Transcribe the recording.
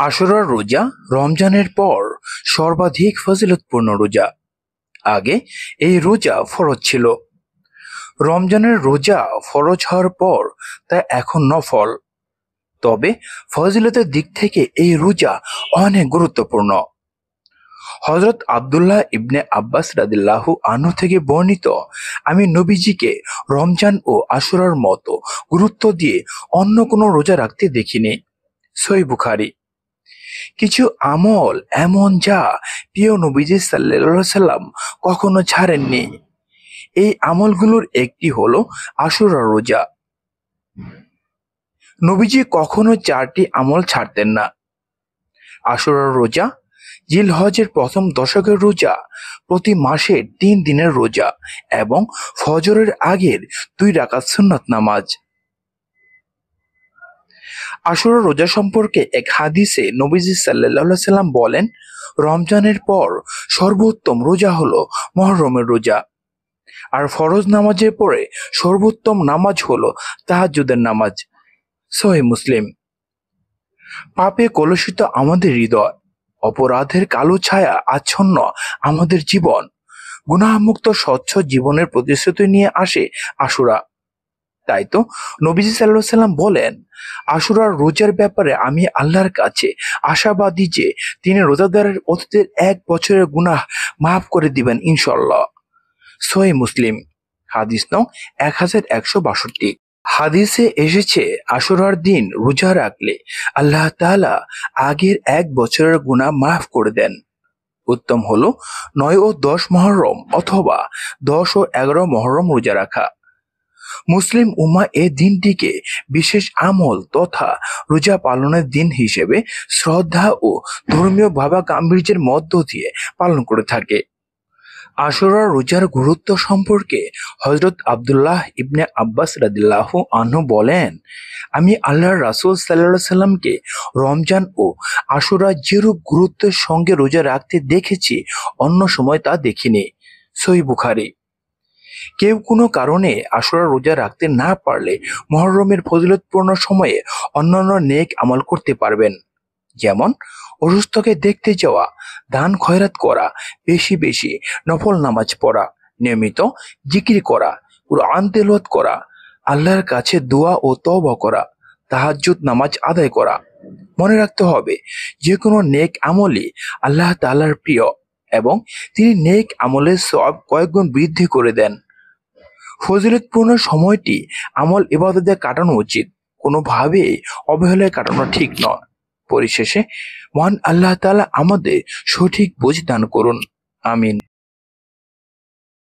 আশুরার রোজা রমজানের পর সর্বাধিক ফজিলতপূর্ণ রোজা। আগে এই রোজা ফরজ ছিল। রমজানের রোজা ফরজ হওয়ার পর তা এখন নফল। তবে ফজিলতের দিক থেকে এই রোজা অনেক গুরুত্বপূর্ণ। হযরত আব্দুল্লাহ ইবনে আব্বাস রাদিয়াল্লাহু আনহু থেকে বর্ণিত, আমি নবীজিকে রমজান ও আশুরার মতো গুরুত্ব দিয়ে অন্য কোনো রোজা রাখতে দেখিনি। সহিহ বুখারী। কিছু আমল এমন যা প্রিয় নবীজি সাল্লাল্লাহু আলাইহি সাল্লাম কখনো ছাড়েননি। এই আমলগুলোর একটি হলো আশুরার রোজা। নবীজি কখনো 4টি আমল ছাড়তেন না। আশুরার রোজা, জিলহজের প্রথম দশকের রোজা, প্রতি মাসের 3 দিনের রোজা এবং ফজরের আগের 2 রাকাত সুন্নাত নামাজ। আশুরা রোজা সম্পর্কে এক হাদিসে নবীজি সাল্লাল্লাহু আলাইহি সাল্লাম বলেন, রমজানের পর সর্বোত্তম রোজা হলো মুহররমের রোজা, আর ফরজ নামাজের পরে সর্বোত্তম নামাজ হলো তাহাজ্জুদের নামাজ। সহিহ মুসলিম। পাপে কলুষিত আমাদের হৃদয়, অপরাধের কালো ছায়া আচ্ছন্ন আমাদের জীবন, গুনাহমুক্ত স্বচ্ছ জীবনের প্রতিশ্রুতি নিয়ে আসে আশুরা। তাই তো নবীজি সাল্লাল্লাহু আলাইহি সাল্লাম বলেন, আশুরার রোজার ব্যাপারে আমি আল্লাহর কাছে আশাবাদী যে তিনি রোজাদারের অতীতের 1 বছরের গুনাহ মাফ করে দিবেন ইনশাআল্লাহ। সহিহ মুসলিম। হাদিস নং 1162। হাদিসে এসেছে, আশুরার দিন রোজা রাখলে আল্লাহ তাআলা আগের 1 বছরের গুনাহ মাফ করে দেন। উত্তম হলো 9 ও 10 মুহররম অথবা 10 ও 11 মুহররম রোজা রাখা। মুসলিম উম্মাহ এ দিনটিকে বিশেষ আমল তথা রোজা পালনের দিন হিসেবে শ্রদ্ধা ও ধর্মীয় ভাবাগাম্ভীর্যের মধ্য দিয়ে পালন করে থাকে। আশুরার রোজার গুরুত্ব সম্পর্কে হযরত আব্দুল্লাহ ইবনে আব্বাস রাদিয়াল্লাহু আনহু বলেন, আমি আল্লাহর রাসূল সাল্লাল্লাহু আলাইহি সাল্লামকে রমজান ও আশুরা যেরূপ গুরুত্বের সঙ্গে রোজা রাখতে দেখেছি অন্য সময় তা দেখিনি। সহিহ বুখারী। কেউ কোনো কারণে আশুরা রোজা রাখতে না পারলে মুহররমের ফজিলতপূর্ণ সময়ে অন্যান্য নেক আমল করতে পারবেন। যেমন অসুস্থকে দেখতে যাওয়া, দান খয়রাত করা, বেশি বেশি নফল নামাজ পড়া, নিয়মিত জিকির করা, কুরআন তেলাওয়াত করা, আল্লাহর কাছে দোয়া ও তওবা করা, তাহাজ্জুদ নামাজ আদায় করা। মনে রাখতে হবে, যে কোনো নেক আমলই আল্লাহ তাআলার প্রিয় এবং তিনি নেক আমলের সওয়াব কয়েক গুণ বৃদ্ধি করে দেন। ফজিলতপূর্ণ সময়টি আমল ইবাদতে কাটানো উচিত, কোনোভাবেই অবহেলায় কাটানো ঠিক নয়। পরিশেষে মহান আল্লাহ তাআলা আমাদের সঠিক বুঝ দান করুন। আমিন।